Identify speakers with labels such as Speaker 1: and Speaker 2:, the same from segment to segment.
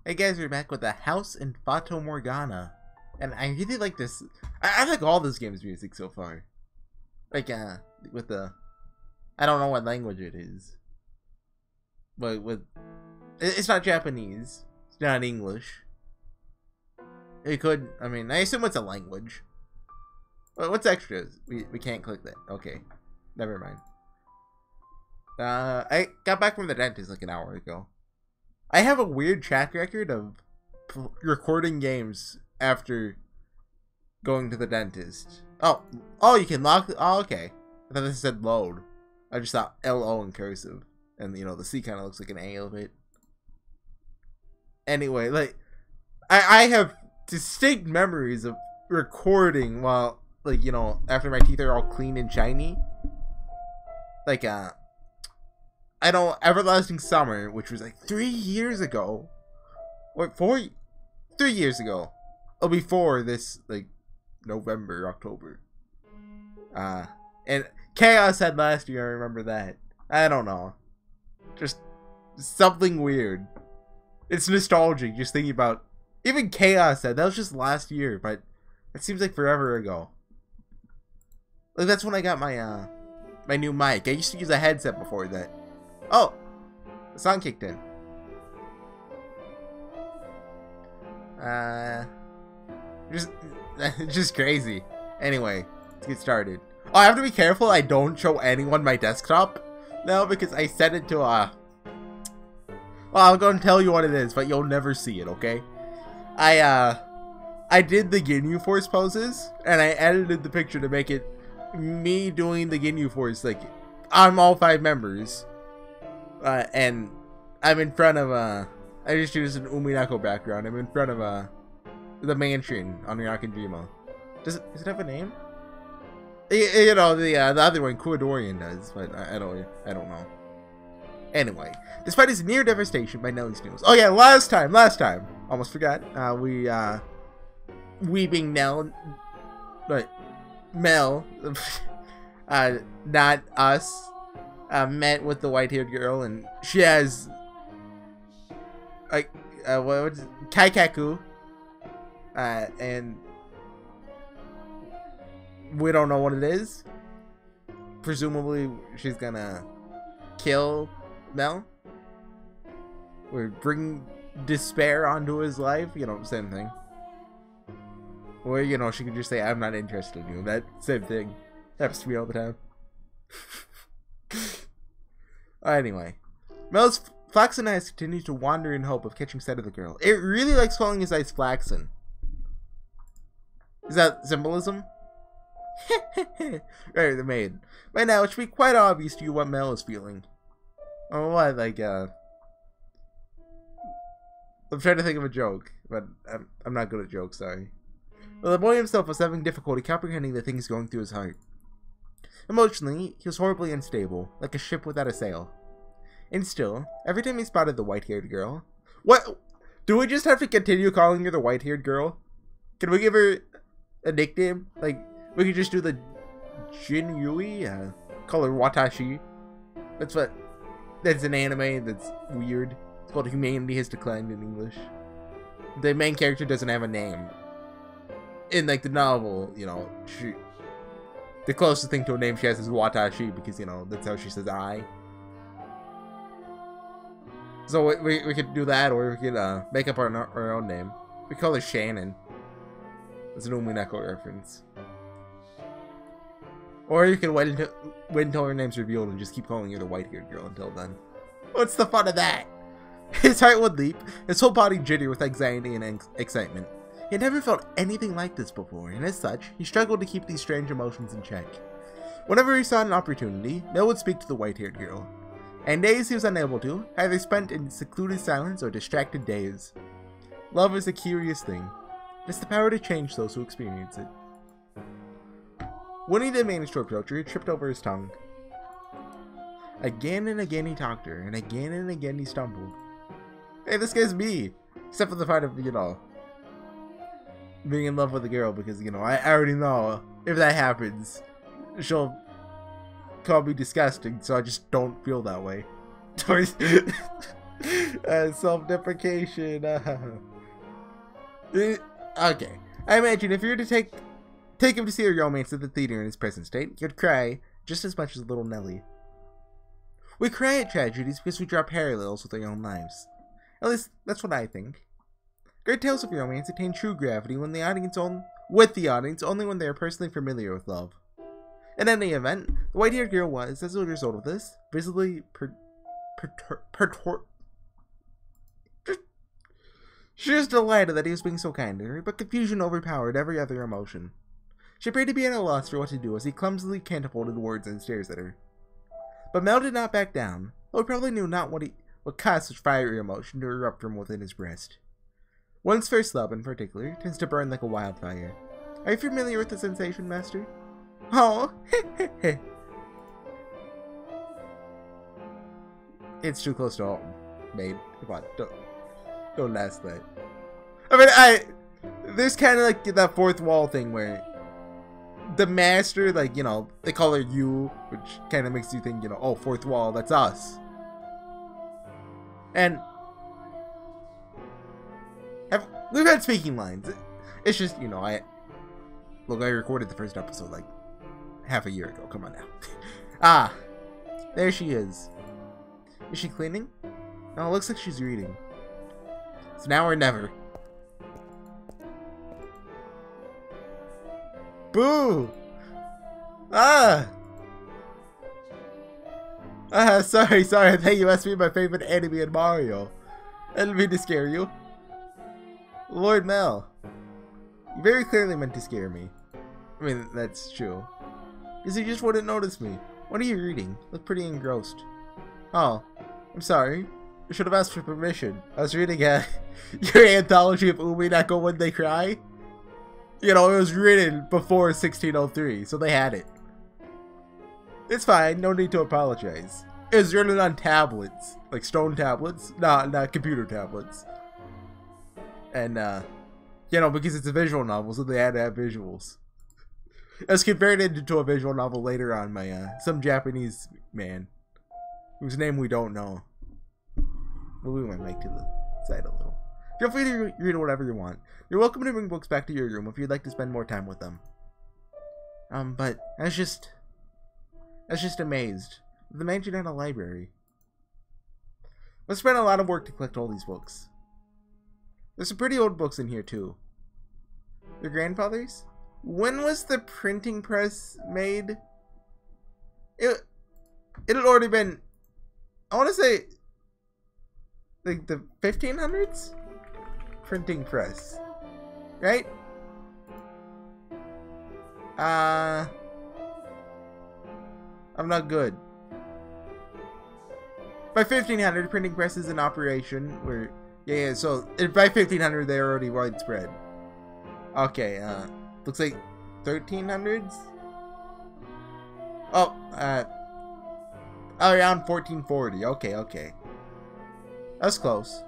Speaker 1: Hey guys, we're back with the house in Fata Morgana. And I really like this. I like all this game's music so far. Like, with the... I don't know what language it is. But with... It's not Japanese. It's not English. It could... I mean, I assume it's a language. What's extras? We can't click that. Okay. Never mind. I got back from the dentist like an hour ago. I have a weird track record of recording games after going to the dentist. Oh, you can lock... Oh, okay. I thought this said load. I just thought LO in cursive. And, you know, the C kind of looks like an A of it. Anyway, like... I have distinct memories of recording while, like, you know, after my teeth are all clean and shiny. Like, I know Everlasting Summer, which was like 3 years ago. Or 3 years ago. Oh, before this, like, November, October. And Chaos had last year, I remember that. I don't know. Just something weird. It's nostalgic, just thinking about... Even Chaos said, that was just last year, but it seems like forever ago. Like, that's when I got my, my new mic. I used to use a headset before that. Oh! The song kicked in. Just crazy. Anyway, let's get started. Oh, I have to be careful I don't show anyone my desktop now because I set it to, well, I'll go and tell you what it is, but you'll never see it, okay? I did the Ginyu Force poses, and I edited the picture to make it me doing the Ginyu Force, like, I'm all 5 members. And I'm in front of, I just used an Uminako background. I'm in front of, the mansion on Ryakanjima. Does it have a name? You know, the other one, Kuadorian does, but I don't know. Anyway, despite his near devastation by Nelly's news. Oh yeah, last time, almost forgot. Weeping Nell, but Mel, not us, met with the white-haired girl, and she has, like, what's it? Kaikaku, and we don't know what it is. Presumably, she's gonna kill Mel, or bring despair onto his life, you know, same thing. Or, you know, she could just say, I'm not interested in you. That same thing happens to me all the time. Anyway, Mel's flaxen eyes continue to wander in hope of catching sight of the girl. It really likes calling his eyes flaxen. Is that symbolism? Right, the maid. By now, it should be quite obvious to you what Mel is feeling. Oh, what? Like, I'm trying to think of a joke, but I'm not good at jokes, sorry. Well, the boy himself was having difficulty comprehending the things going through his heart. Emotionally, he was horribly unstable, like a ship without a sail. And still, every time he spotted the white-haired girl... What? Do we just have to continue calling her the white-haired girl? Can we give her a nickname? Like, we could just do the Jinyui, call her Watashi. That's an anime that's weird. It's called Humanity Has Declined in English. The main character doesn't have a name. In, like, the novel, you know, the closest thing to a name she has is Watashi, because, you know, that's how she says I. So we could do that, or we could make up our own name. We call her Shannon. It's an Umineko reference. Or you can wait until her name's revealed and just keep calling her the white-haired girl until then. What's the fun of that? His heart would leap, his whole body jittery with anxiety and excitement. He had never felt anything like this before, and as such, he struggled to keep these strange emotions in check. Whenever he saw an opportunity, Mel would speak to the white-haired girl. And days he was unable to, either spent in secluded silence or distracted days. Love is a curious thing. It has the power to change those who experience it. When he did manage to approach her, he tripped over his tongue. Again and again he talked to her, and again he stumbled. Hey, this guy's me! Except for the part of, you know, being in love with a girl, because, you know, I already know if that happens, she'll call me disgusting, so I just don't feel that way. Self-deprecation. Okay. I imagine if you were to take him to see a romance at the theater in his present state, you'd cry just as much as little Nellie. We cry at tragedies because we draw parallels with our own lives. At least, that's what I think. Great tales of romance attain true gravity with the audience only when they are personally familiar with love. In any event, the white-haired girl was, as a result of this, visibly She was delighted that he was being so kind to her, but confusion overpowered every other emotion. She appeared to be at a loss for what to do as he clumsily catapulted words and stares at her. But Mel did not back down, though he probably knew not what caused such fiery emotion to erupt from within his breast. One's first love, in particular, tends to burn like a wildfire. Are you familiar with the sensation, Master? Oh, It's too close to home, babe. Come on, don't last that. I mean, there's kind of like that fourth wall thing where the master, like, you know, they call her you, which kind of makes you think, you know, oh, fourth wall, that's us. And we've had speaking lines. It's just, you know, I recorded the first episode like half a year ago. Come on now. Ah, there she is. Is she cleaning? No, it looks like she's reading. It's now or never. Boo! Ah! Sorry. I thought you asked me my favorite anime and Mario. I didn't mean to scare you. Lord Mel. You very clearly meant to scare me. I mean, that's true. Because you just wouldn't notice me. What are you reading? Look pretty engrossed. Oh, I'm sorry. I should have asked for permission. I was reading your anthology of Umi Neko When They Cry. You know, it was written before 1603, so they had it. It's fine, no need to apologize. It was written on tablets, like stone tablets, not computer tablets. And, you know, because it's a visual novel, so they had to have visuals. It was converted into a visual novel later on by some Japanese man, whose name we don't know. Moving my mic to the side a little. Feel free to read whatever you want. You're welcome to bring books back to your room if you'd like to spend more time with them. But I was just amazed. The mansion had a library. I spent a lot of work to collect all these books. There's some pretty old books in here too. Your grandfather's? When was the printing press made? It had already been, I want to say, like the 1500s? Printing press. Right? I'm not good. By 1500, printing press is in operation. Where, yeah, so by 1500, they're already widespread. Okay, looks like 1300s? Oh, around 1440. Okay. That's close.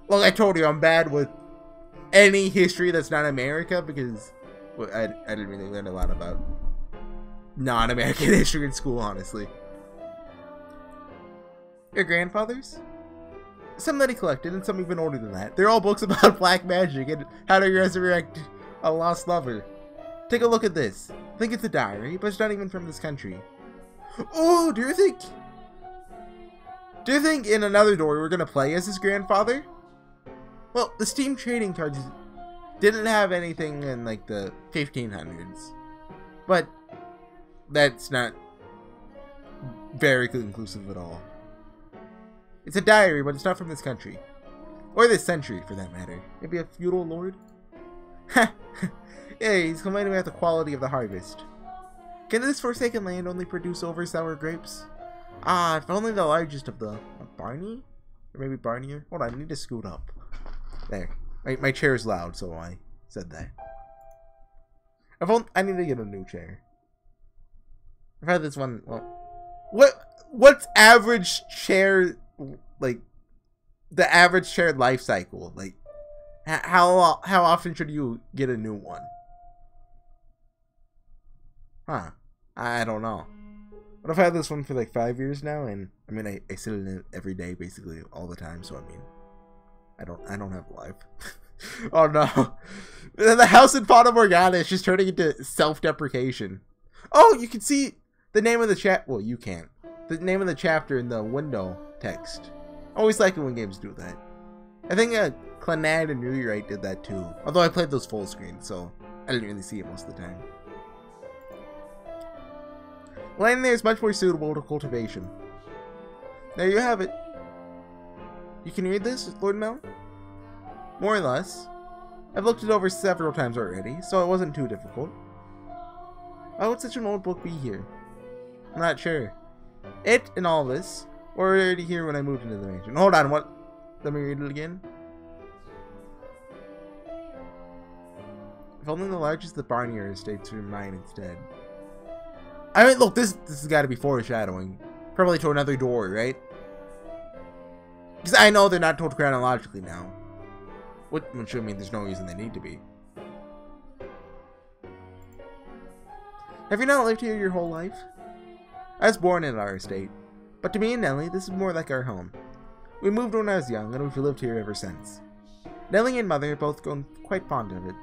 Speaker 1: Look, I told you I'm bad with any history that's not America because well, I didn't really learn a lot about non-American history in school, honestly. Your grandfather's? Some that he collected, and some even older than that. They're all books about black magic and how to resurrect a lost lover. Take a look at this. I think it's a diary, but it's not even from this country. Oh, do you think in another door we're gonna play as his grandfather? Well, the Steam trading cards didn't have anything in like the 1500s, but that's not very conclusive at all. It's a diary, but it's not from this country. Or this century, for that matter. Maybe a feudal lord? Ha! Yeah, he's complaining about the quality of the harvest. Can this forsaken land only produce over sour grapes? Ah, if only the largest of the... Barney? Or maybe Barnier? Hold on, I need to scoot up. There. My chair is loud, so I said that. I need to get a new chair. I've had this one... Well, what's average chair... Like, the average chair life cycle? Like, how often should you get a new one? Huh. I don't know. But I've had this one for like 5 years now, and I mean, I sit in it every day, basically all the time. So I mean, I don't have a life. Oh no! The house in Fata Morgana is just turning into self-deprecation. Oh, you can see the name of the chat. Well, you can't. The name of the chapter in the window text. I always like it when games do that. I think Clanad and Rewrite did that too. Although I played those full screen, so I didn't really see it most of the time. Land there is much more suitable to cultivation. There you have it. You can read this, Lord Mel? More or less. I've looked it over several times already, so it wasn't too difficult. Why would such an old book be here? I'm not sure. It and all this were already here when I moved into the mansion. Hold on, what? Let me read it again. If only the largest the barnyard estates were mine instead. I mean, look, this has got to be foreshadowing. Probably to another door, right? Because I know they're not told chronologically now. Which I mean, there's no reason they need to be. Have you not lived here your whole life? I was born in our estate, but to me and Nellie, this is more like our home. We moved when I was young, and we've lived here ever since. Nellie and Mother have both grown quite fond of it.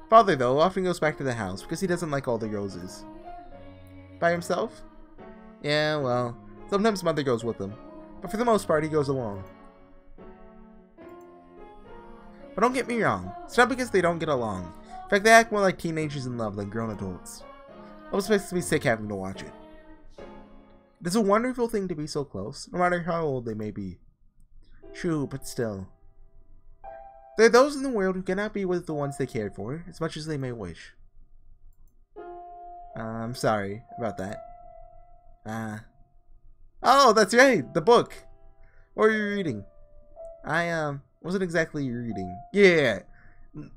Speaker 1: Father, though, often goes back to the house because he doesn't like all the roses. By himself? Yeah, well, sometimes Mother goes with him, but for the most part, he goes alone. But don't get me wrong, it's not because they don't get along. In fact, they act more like teenagers in love than grown adults. Almost makes me sick having to watch it. It's a wonderful thing to be so close, no matter how old they may be. True, but still. There are those in the world who cannot be with the ones they cared for, as much as they may wish. I'm sorry about that. Oh, that's right, the book. What are you reading? I wasn't exactly reading. Yeah,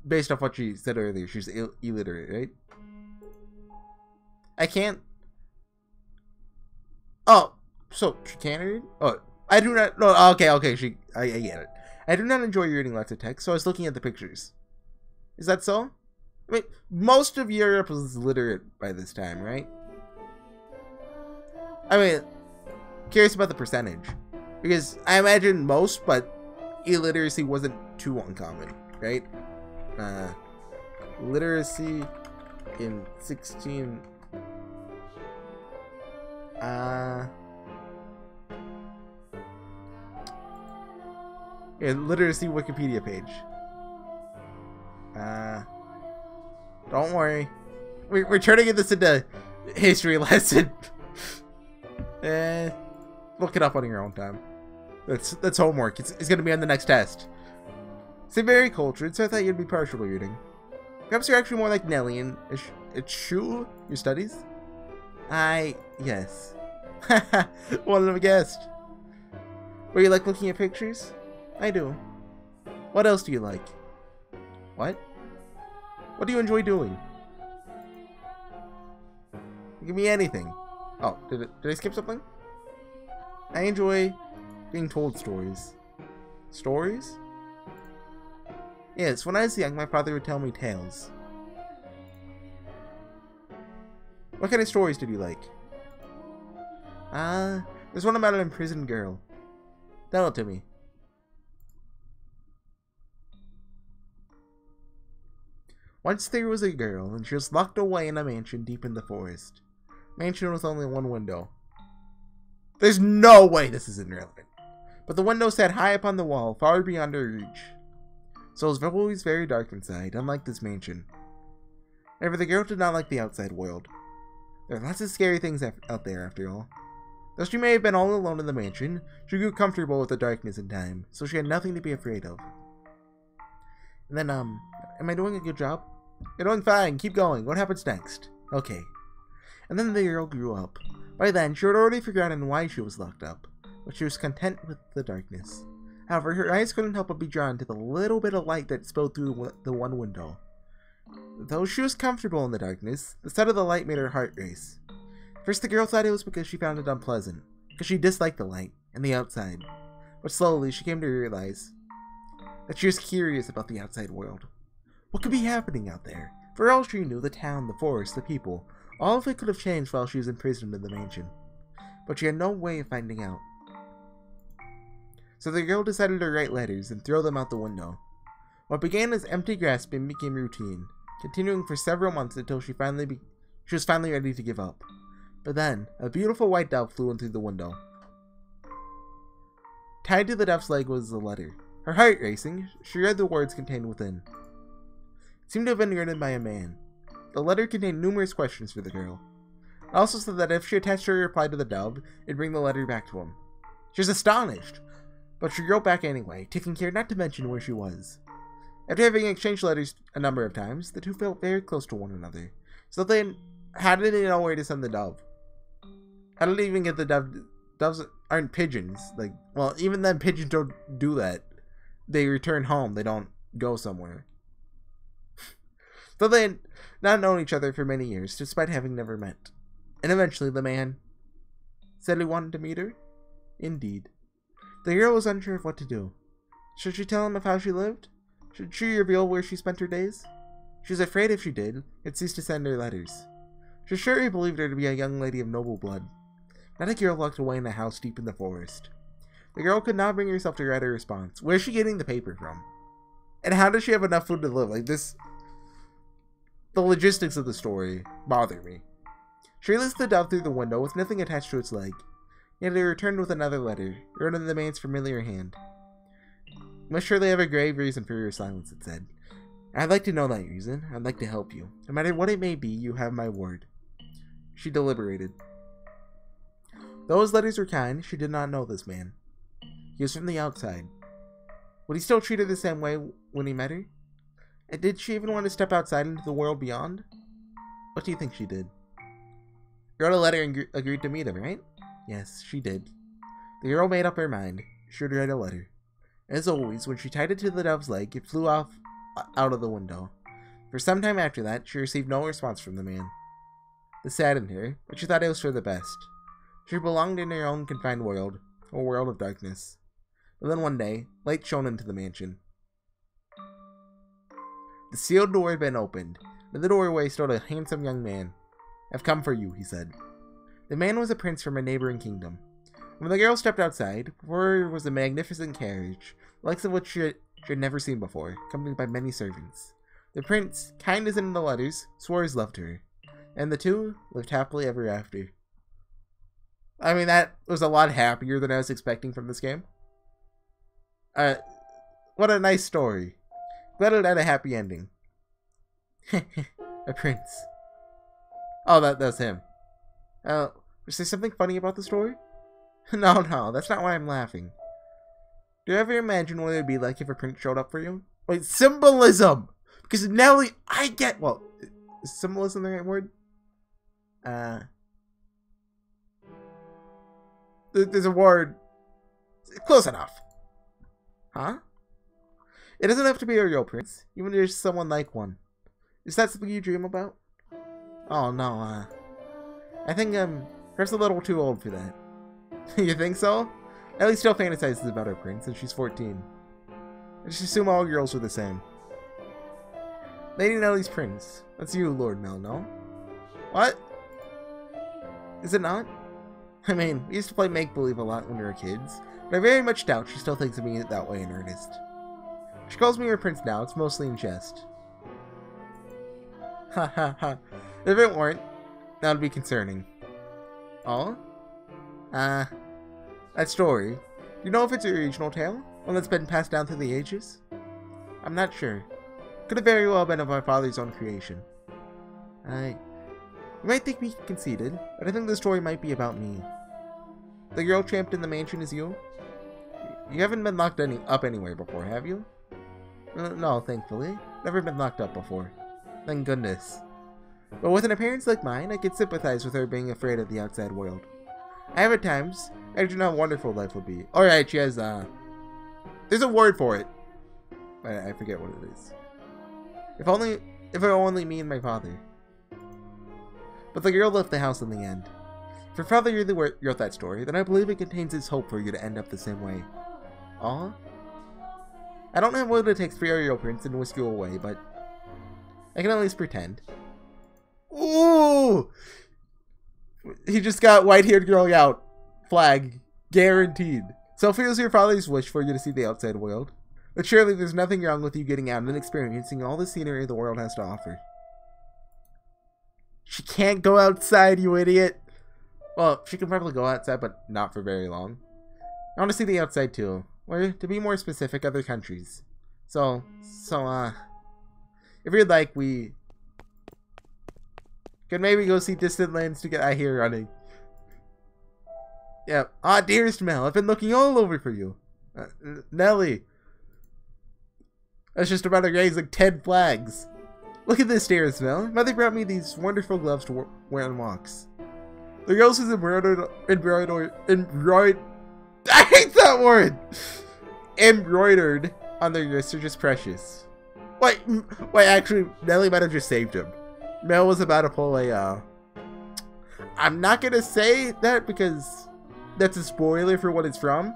Speaker 1: based off what she said earlier, she's illiterate, right? I can't. Oh, so she can't read? Oh, I do not. No, okay. I get it. I do not enjoy reading lots of text, so I was looking at the pictures. Is that so? I mean, most of Europe was literate by this time, right? I mean, curious about the percentage, because I imagine most, but illiteracy wasn't too uncommon, right? Literacy in 16. Yeah, literacy Wikipedia page. Don't worry. We're turning this into history lesson. Look it up on your own time. That's homework. It's gonna be on the next test. Seem very cultured, so I thought you'd be partial to reading. Perhaps you're actually more like Nellie and HorseyEatYou, your studies? Yes. Haha, wouldn't have guessed. Well, you like looking at pictures? I do. What else do you like? What? What do you enjoy doing? Give me anything. Oh, did I skip something? I enjoy being told stories. Stories? Yes, when I was young, my father would tell me tales. What kind of stories did you like? There's one about an imprisoned girl. Tell it to me. Once there was a girl, and she was locked away in a mansion deep in the forest. Mansion with only one window. There's no way this isn't relevant. But the window sat high up on the wall, far beyond her reach. So it was always very dark inside, unlike this mansion. However, the girl did not like the outside world. There are lots of scary things out there, after all. Though she may have been all alone in the mansion, she grew comfortable with the darkness in time, so she had nothing to be afraid of. And then, am I doing a good job? You're doing fine, keep going. What happens next? Okay. And then the girl grew up. By then, she had already forgotten why she was locked up, but she was content with the darkness. However, her eyes couldn't help but be drawn to the little bit of light that spilled through the one window. Though she was comfortable in the darkness, the sight of the light made her heart race. First, the girl thought it was because she found it unpleasant, because she disliked the light and the outside. But slowly, she came to realize that she was curious about the outside world. What could be happening out there? For all she knew, the town, the forest, the people, All of it could have changed while she was imprisoned in the mansion, but she had no way of finding out. So the girl decided to write letters and throw them out the window. What began as empty grasping became routine, continuing for several months until she was finally ready to give up. But then, a beautiful white dove flew in through the window. Tied to the dove's leg was a letter. Her heart racing, she read the words contained within. It seemed to have been written by a man. The letter contained numerous questions for the girl. It also said that if she attached her reply to the dove, it'd bring the letter back to him. She was astonished, but she wrote back anyway, taking care not to mention where she was. After having exchanged letters a number of times, the two felt very close to one another. So how did they know where to send the dove? How did they even get the dove? Doves aren't pigeons. Well, even then, pigeons don't do that. They return home. They don't go somewhere. So they had not known each other for many years, despite having never met. And eventually the man said he wanted to meet her. Indeed. The girl was unsure of what to do. Should she tell him of how she lived? Should she reveal where she spent her days? She was afraid if she did, he'd cease to send her letters. She was sure he believed her to be a young lady of noble blood, not a girl locked away in a house deep in the forest. The girl could not bring herself to write a response. Where's she getting the paper from? And how does she have enough food to live? The logistics of the story bother me. She released the dove through the window with nothing attached to its leg. Yet it returned with another letter, written in the man's familiar hand. You must surely have a grave reason for your silence, it said. I'd like to know that reason. I'd like to help you. No matter what it may be, you have my word. She deliberated. Though his letters were kind, she did not know this man. He was from the outside. Would he still treat her the same way when he met her? And did she even want to step outside into the world beyond? What do you think she did? Wrote a letter and agreed to meet him, right? Yes, she did. The girl made up her mind. She would write a letter. As always, when she tied it to the dove's leg, it flew off out of the window. For some time after that, she received no response from the man. This saddened her, but she thought it was for the best. She belonged in her own confined world, a world of darkness. But then one day, light shone into the mansion. The sealed door had been opened. In the doorway stood a handsome young man. I've come for you, he said. The man was a prince from a neighboring kingdom. When the girl stepped outside, before her was a magnificent carriage, the likes of which she had never seen before, accompanied by many servants. The prince, kind as in the letters, swore his love to her, and the two lived happily ever after. I mean, that was a lot happier than I was expecting from this game. What a nice story. Glad it had a happy ending. A prince. Oh, that's him. Was there something funny about the story? No, that's not why I'm laughing. Do you ever imagine what it would be like if a prince showed up for you? Wait, symbolism! Because Nelly, I get, well, is symbolism the right word? There's a word. Close enough. Huh? It doesn't have to be a real prince, even if there's someone like one. Is that something you dream about? Oh, no, I think perhaps a little too old for that. You think so? Ellie still fantasizes about her prince, and she's 14. I just assume all girls are the same. Lady Nellie's prince. That's you, Lord Mel, no? What? Is it not? I mean, we used to play make-believe a lot when we were kids, but I very much doubt she still thinks of me that way in earnest. She calls me her prince now, it's mostly in jest. Ha ha ha. If it weren't, that would be concerning. Oh? That story. Do you know if it's a regional tale? One that's been passed down through the ages? I'm not sure. Could have very well been of my father's own creation. You might think me conceited, but I think the story might be about me. The girl trapped in the mansion is you? You haven't been locked up anywhere before, have you? No, thankfully. Never been locked up before. Thank goodness. But with an appearance like mine, I could sympathize with her being afraid of the outside world. I have at times imagined how wonderful life would be. Alright, she has, there's a word for it. I forget what it is. If it were only me and my father. But the girl left the house in the end. If your father really wrote that story, then I believe it contains his hope for you to end up the same way. Aw? I don't have what it takes for your real prince and whisk you away, but I can at least pretend. Ooh! He just got white-haired girl out. Flag. Guaranteed. So it was your father's wish for you to see the outside world. But surely there's nothing wrong with you getting out and experiencing all the scenery the world has to offer. She can't go outside, you idiot. Well, she can probably go outside, but not for very long. I want to see the outside too. Or, to be more specific, other countries. So, if you'd like, we could maybe go see distant lands to get out here running. Yeah. Ah, dearest Mel, I've been looking all over for you. Nelly. That's just about to raise like 10 flags. Look at this, dearest Mel. Mother brought me these wonderful gloves to wear on walks. The roses embroidered, I hate that word! Embroidered on their wrists are just precious. Wait, actually, Nelly might have just saved him. Mel was about to pull a, I'm not gonna say that because that's a spoiler for what it's from.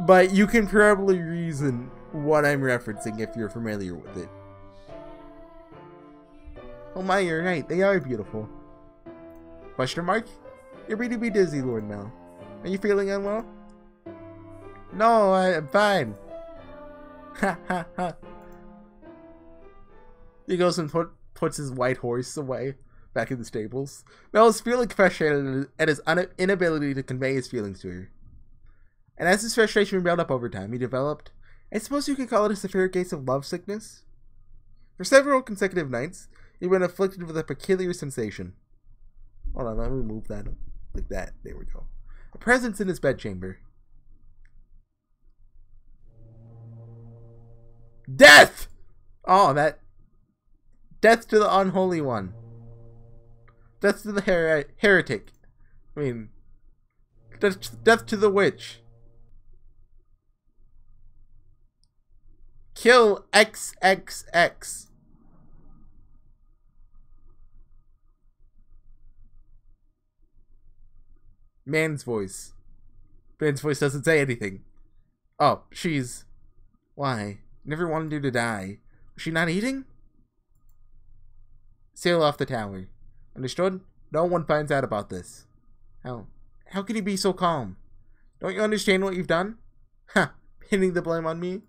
Speaker 1: But you can probably reason what I'm referencing if you're familiar with it. Oh my, you're right. They are beautiful. Question mark? You're ready to be dizzy, Lord Mel. Are you feeling unwell? No, I'm fine. Ha ha ha. He goes and puts his white horse away back in the stables. Mel is feeling frustrated at his inability to convey his feelings to her. And as his frustration built up over time, he developed, I suppose you could call it a severe case of love sickness. For several consecutive nights, he'd been afflicted with a peculiar sensation. Hold on, let me move that up. Like that. There we go. A presence in his bedchamber. Death! Oh, that. Death to the unholy one. Death to the heretic. I mean, death to the witch. Kill XXX. Man's voice. Man's voice doesn't say anything. Oh, she's... Why? Never wanted her to die. Was she not eating? Sail off the tower. Understood? No one finds out about this. How can you be so calm? Don't you understand what you've done? Ha! Pinning the blame on me?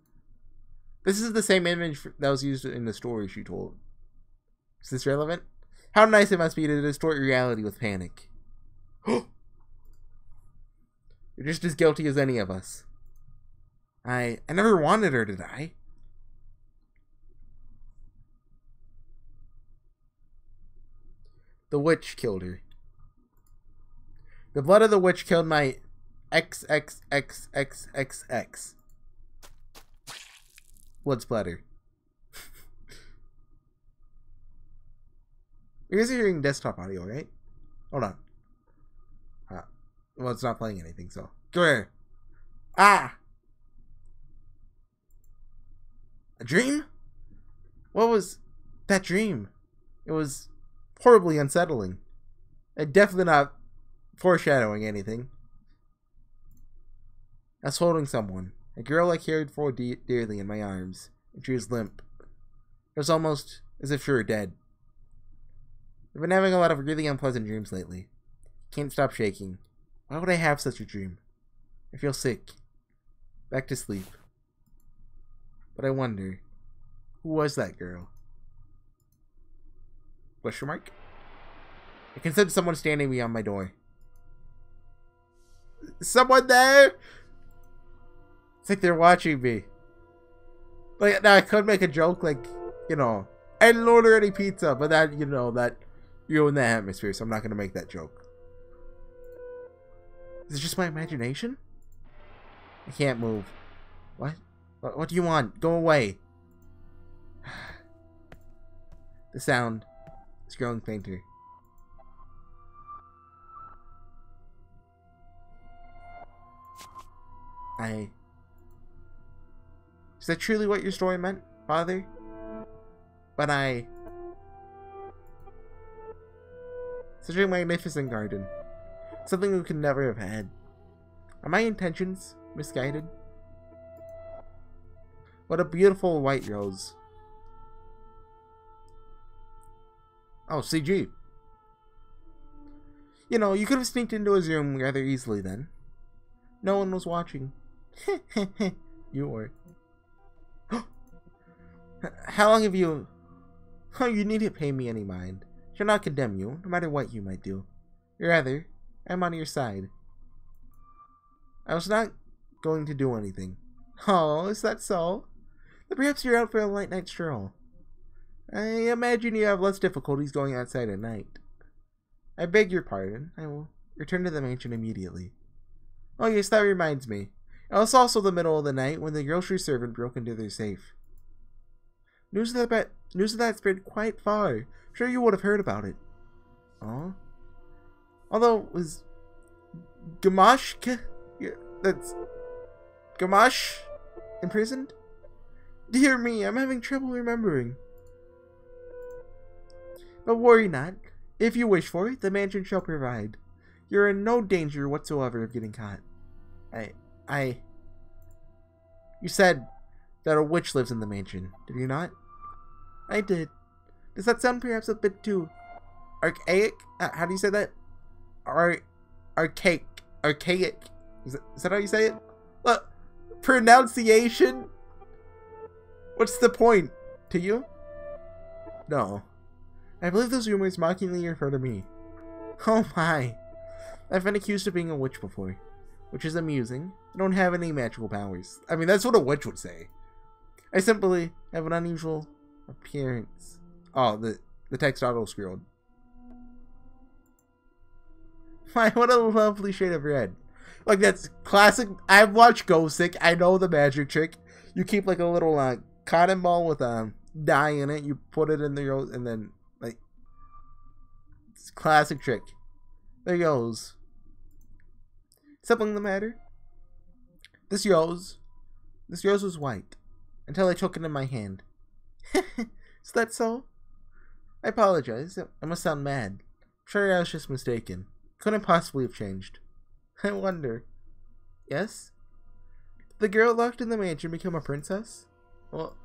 Speaker 1: This is the same image that was used in the story she told. Is this relevant? How nice it must be to distort reality with panic. You're just as guilty as any of us. I never wanted her to die. The witch killed her. The blood of the witch killed my XXXXXX. Blood splatter. You guys are hearing desktop audio, right? Hold on. Well, it's not playing anything, so. Go here. Ah! A dream? What was that dream? It was horribly unsettling. And definitely not foreshadowing anything. I was holding someone. A girl I cared for dearly in my arms. And she was limp. It was almost as if she were dead. I've been having a lot of really unpleasant dreams lately. Can't stop shaking. Why would I have such a dream? I feel sick. Back to sleep. But I wonder, who was that girl? Question mark? I can sense someone standing beyond my door. Someone there? It's like they're watching me. Like, now I could make a joke like, you know, I didn't order any pizza, but that, you know, that ruined the atmosphere, so I'm not going to make that joke. Is it just my imagination? I can't move. What? What do you want? Go away. The sound is growing fainter. Is that truly what your story meant, Father? But such a magnificent garden. Something we could never have had. Are my intentions misguided? What a beautiful white rose. Oh, CG. You know, you could have sneaked into his room rather easily then. No one was watching. You were. How long have you... Oh, you needn't pay me any mind. Shall not condemn you, no matter what you might do. Rather, I'm on your side. I was not going to do anything. Oh, is that so? Then perhaps you're out for a light night stroll. I imagine you have less difficulties going outside at night. I beg your pardon. I will return to the mansion immediately. Oh yes, that reminds me. It was also the middle of the night when the grocery servant broke into their safe. News of that spread quite far. I'm sure you would have heard about it. Oh? Although, was Gamash... That's... Gamash imprisoned? Dear me, I'm having trouble remembering. But worry not. If you wish for it, the mansion shall provide. You're in no danger whatsoever of getting caught. You said that a witch lives in the mansion, did you not? I did. Does that sound perhaps a bit too archaic? How do you say that? Archaic. Is that how you say it? Look, pronunciation? What's the point? To you? No. I believe those rumors mockingly refer to me. Oh my. I've been accused of being a witch before, which is amusing. I don't have any magical powers. I mean, that's what a witch would say. I simply have an unusual appearance. Oh, the text auto-scrolled. My, what a lovely shade of red. Like, that's classic. I've watched Ghostsick. I know the magic trick. You keep, like, a little cotton ball with dye in it. You put it in the rose, and then, like, it's a classic trick. There goes. Something the matter? This rose was white, until I took it in my hand. Is that so? I apologize. I must sound mad. I'm sure I was just mistaken. Couldn't possibly have changed. I wonder. Yes? Did the girl locked in the mansion become a princess? Well,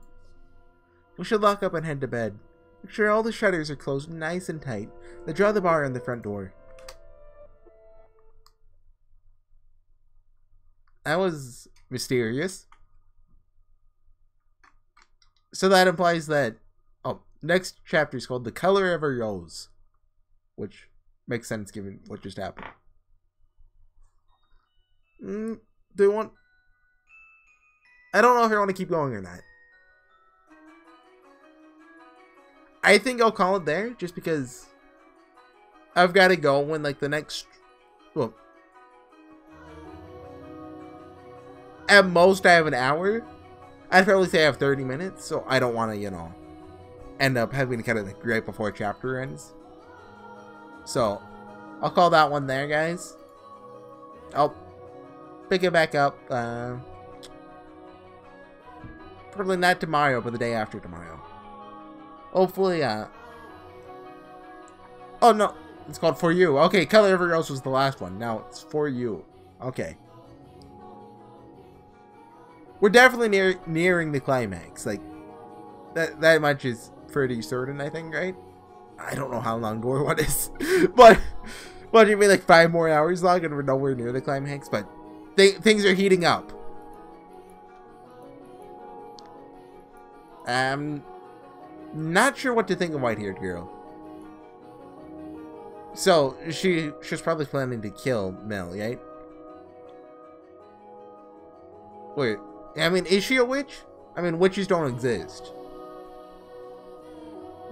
Speaker 1: we should lock up and head to bed. Make sure all the shutters are closed nice and tight. Then draw the bar on the front door. That was mysterious. So that implies that... Oh, next chapter is called The Color of a Rose. Which makes sense given what just happened. Do you want... I don't know if I want to keep going or not. I think I'll call it there, just because I've got to go when, like, the next... Well... At most, I have an hour. I'd probably say I have 30 minutes, so I don't want to, you know, end up having to kind of like right before a chapter ends. So, I'll call that one there, guys. I'll pick it back up. Probably not tomorrow, but the day after tomorrow. Hopefully, oh no, it's called For You. Okay, Color of a Rose was the last one. Now it's For You. Okay. We're definitely nearing the climax. Like, that much is pretty certain, I think, right? I don't know how long Gore one is. But, what do you mean, like 5 more hours long and we're nowhere near the climax? But, things are heating up. Not sure what to think of White-Haired Girl. So, she's probably planning to kill Mel, right? Wait. I mean, is she a witch? I mean, witches don't exist.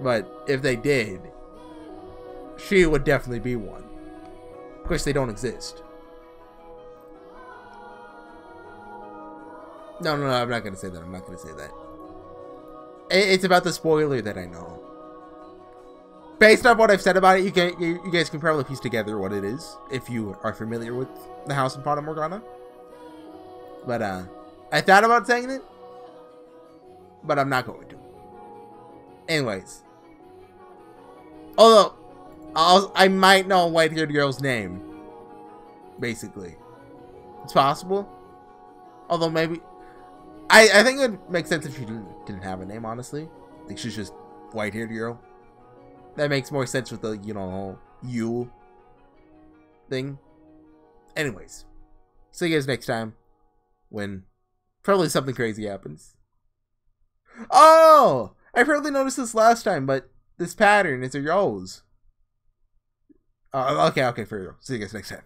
Speaker 1: But if they did, she would definitely be one. Of course, they don't exist. No, I'm not going to say that. I'm not going to say that. It's about the spoiler that I know. Based on what I've said about it, you guys can probably piece together what it is, if you are familiar with the house in Fata Morgana. But, I thought about saying it, but I'm not going to. Anyways. Although, I might know White-Haired Girl's name. Basically. It's possible. Although maybe... I think it would make sense if she didn't have a name, honestly. Like, she's just White-Haired Girl. that makes more sense with the, you know, you thing. Anyways, see you guys next time when probably something crazy happens. Oh! I probably noticed this last time, but this pattern is a rose. Okay, for real. See you guys next time.